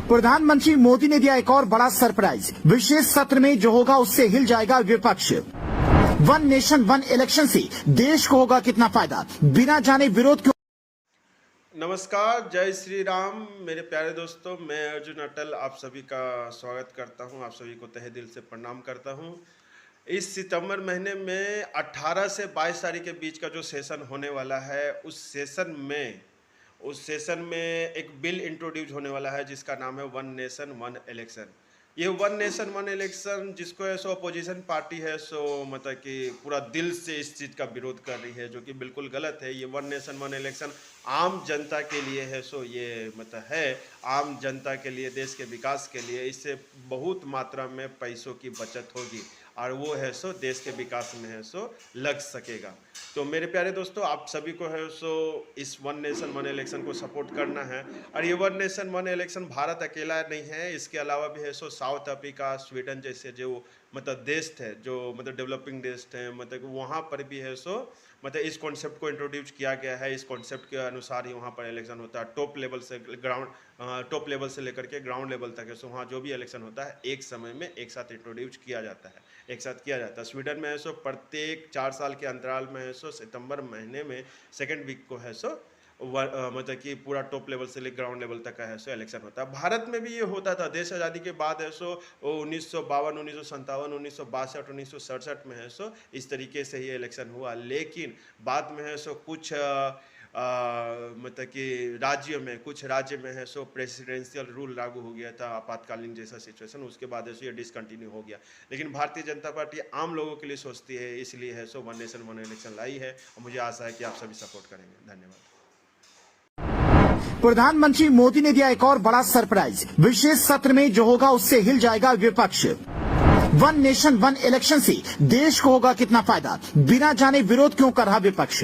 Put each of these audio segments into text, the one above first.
प्रधानमंत्री मोदी ने दिया एक और बड़ा सरप्राइज। विशेष सत्र में जो होगा उससे हिल जाएगा विपक्ष। वन नेशन वन इलेक्शन से देश को होगा कितना फायदा, बिना जाने विरोध क्यों। नमस्कार, जय श्री राम मेरे प्यारे दोस्तों। मैं अर्जुन अटल आप सभी का स्वागत करता हूं, आप सभी को तहे दिल से प्रणाम करता हूं। इस सितंबर महीने में 18 से 22 तारीख के बीच का जो सेशन होने वाला है, उस सेशन में एक बिल इंट्रोड्यूस होने वाला है जिसका नाम है वन नेशन वन इलेक्शन। ये वन नेशन वन इलेक्शन जिसको है सो अपोजिशन पार्टी है सो मतलब कि पूरा दिल से इस चीज़ का विरोध कर रही है, जो कि बिल्कुल गलत है। ये वन नेशन वन इलेक्शन आम जनता के लिए है, सो ये मतलब है आम जनता के लिए, देश के विकास के लिए। इससे बहुत मात्रा में पैसों की बचत होगी और वो है सो देश के विकास में है सो लग सकेगा। तो मेरे प्यारे दोस्तों, आप सभी को है सो इस वन नेशन वन इलेक्शन को सपोर्ट करना है। और ये one nation one election Bharat अकेला नहीं है, इसके अलावा भी है सो साउथ अफ्रीका, स्वीडन जैसे जो मतलब देश थे, जो मतलब डेवलपिंग देश थे, मतलब वहाँ पर भी है सो मतलब इस कॉन्सेप्ट को इंट्रोड्यूस किया गया है। इस कॉन्सेप्ट के अनुसार ही वहाँ पर इलेक्शन होता है। टॉप लेवल से लेकर के ग्राउंड लेवल तक है सो वहाँ जो भी इलेक्शन होता है एक समय में एक साथ इंट्रोड्यूस किया जाता है, एक साथ किया जाता है। स्वीडन में है सो प्रत्येक 4 साल के अंतराल में है सो सितंबर महीने में सेकेंड वीक को है सो मतलब कि पूरा टॉप लेवल से लेकर ग्राउंड लेवल तक का है सो इलेक्शन होता है। भारत में भी ये होता था देश आज़ादी के बाद है सो 1952, 1957, 1962, 1967 में है सो इस तरीके से ही इलेक्शन हुआ। लेकिन बाद में है सो कुछ मतलब कि कुछ राज्य में है सो प्रेसिडेंशियल रूल लागू हो गया था, आपातकालीन जैसा सिचुएशन। उसके बाद है सो ये डिसकंटिन्यू हो गया। लेकिन भारतीय जनता पार्टी आम लोगों के लिए सोचती है, इसलिए है so one nation one election लाई है और मुझे आशा है कि आप सभी सपोर्ट करेंगे। धन्यवाद। प्रधानमंत्री मोदी ने दिया एक और बड़ा सरप्राइज। विशेष सत्र में जो होगा उससे हिल जाएगा विपक्ष। वन नेशन वन इलेक्शन से देश को होगा कितना फायदा, बिना जाने विरोध क्यों कर रहा विपक्ष।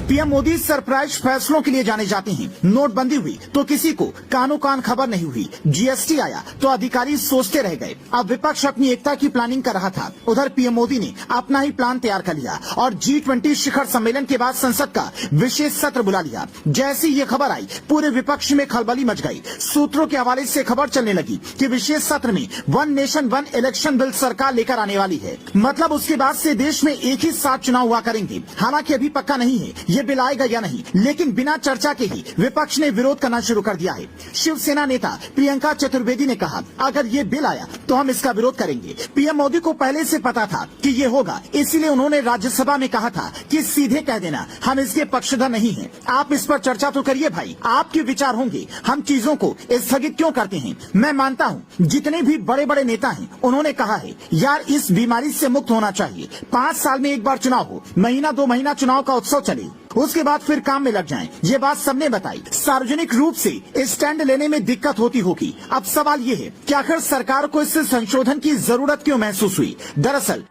पीएम मोदी सरप्राइज फैसलों के लिए जाने जाते हैं। नोटबंदी हुई तो किसी को कानो कान खबर नहीं हुई, जीएसटी आया तो अधिकारी सोचते रह गए। अब विपक्ष अपनी एकता की प्लानिंग कर रहा था, उधर पीएम मोदी ने अपना ही प्लान तैयार कर लिया और G20 शिखर सम्मेलन के बाद संसद का विशेष सत्र बुला लिया। जैसी ये खबर आई, पूरे विपक्ष में खलबली मच गई। सूत्रों के हवाले से खबर चलने लगी कि विशेष सत्र में one nation one election bill सरकार लेकर आने वाली है। मतलब उसके बाद से देश में एक ही साथ चुनाव हुआ करेंगे। हालांकि अभी पक्का नहीं है ये बिल आएगा या नहीं, लेकिन बिना चर्चा के ही विपक्ष ने विरोध करना शुरू कर दिया है। शिवसेना नेता प्रियंका चतुर्वेदी ने कहा, अगर ये बिल आया तो हम इसका विरोध करेंगे। पीएम मोदी को पहले से पता था कि ये होगा, इसलिए उन्होंने राज्यसभा में कहा था कि सीधे कह देना हम इसके पक्षधर नहीं हैं। आप इस पर चर्चा तो करिए भाई, आपके विचार होंगे, हम चीजों को स्थगित क्यों करते हैं। मैं मानता हूँ जितने भी बड़े बड़े नेता हैं उन्होंने कहा है यार इस बीमारी से मुक्त होना चाहिए। 5 साल में एक बार चुनाव हो, महीना 2 महीना चुनाव का उत्सव चले, उसके बाद फिर काम में लग जाएं। ये बात सबने बताई। सार्वजनिक रूप से स्टैंड लेने में दिक्कत होती होगी। अब सवाल ये है कि आखिर सरकार को इस संशोधन की जरूरत क्यों महसूस हुई। दरअसल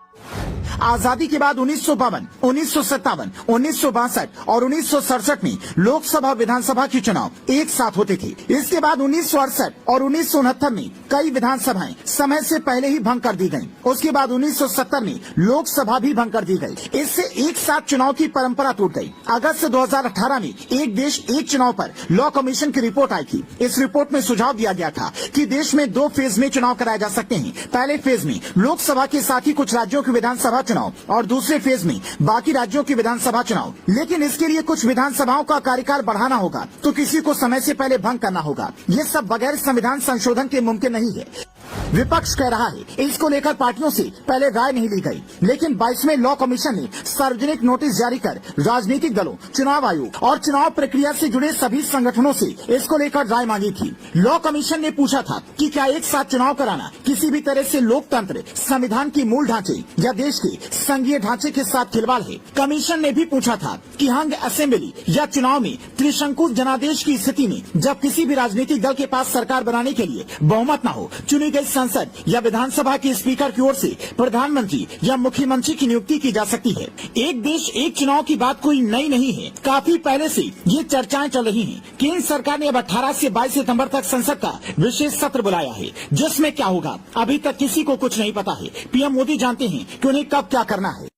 आजादी के बाद 1952, 1957, 1962 और 1967 में लोकसभा विधानसभा के चुनाव एक साथ होते थे। इसके बाद 1968 और 1969 में कई विधानसभाएं समय से पहले ही भंग कर दी गयी। उसके बाद 1970 में लोकसभा भी भंग कर दी गई। इससे एक साथ चुनाव की परंपरा टूट गई। अगस्त 2018 में एक देश एक चुनाव पर लॉ कमीशन की रिपोर्ट आई थी। इस रिपोर्ट में सुझाव दिया गया था कि देश में 2 फेज में चुनाव कराए जा सकते हैं। पहले फेज में लोकसभा के साथ ही कुछ राज्यों की विधानसभा चुनाव और दूसरे फेज में बाकी राज्यों की विधानसभा चुनाव। लेकिन इसके लिए कुछ विधानसभाओं का कार्यकाल बढ़ाना होगा तो किसी को समय से पहले भंग करना होगा। ये सब बगैर संविधान संशोधन के मुमकिन नहीं है। विपक्ष कह रहा है इसको लेकर पार्टियों से पहले राय नहीं ली गई, लेकिन 22वें लॉ कमीशन ने सार्वजनिक नोटिस जारी कर राजनीतिक दलों, चुनाव आयोग और चुनाव प्रक्रिया से जुड़े सभी संगठनों से इसको लेकर राय मांगी थी। लॉ कमीशन ने पूछा था कि क्या एक साथ चुनाव कराना किसी भी तरह से लोकतंत्र, संविधान की मूल ढांचे या देश के संघीय ढांचे के साथ खिलवाड़ है। कमीशन ने भी पूछा था कि हंग असेंबली या चुनाव में त्रिशंकु जनादेश की स्थिति में जब किसी भी राजनीतिक दल के पास सरकार बनाने के लिए बहुमत न हो, चुनी गई संसद या विधानसभा के स्पीकर की ओर से प्रधानमंत्री या मुख्यमंत्री की नियुक्ति की जा सकती है। एक देश एक चुनाव की बात कोई नई नहीं है, काफी पहले से ये चर्चाएं चल रही हैं। केंद्र सरकार ने अब 18 से 22 सितंबर तक संसद का विशेष सत्र बुलाया है, जिसमें क्या होगा अभी तक किसी को कुछ नहीं पता है। पीएम मोदी जानते हैं कि उन्हें कब क्या करना है।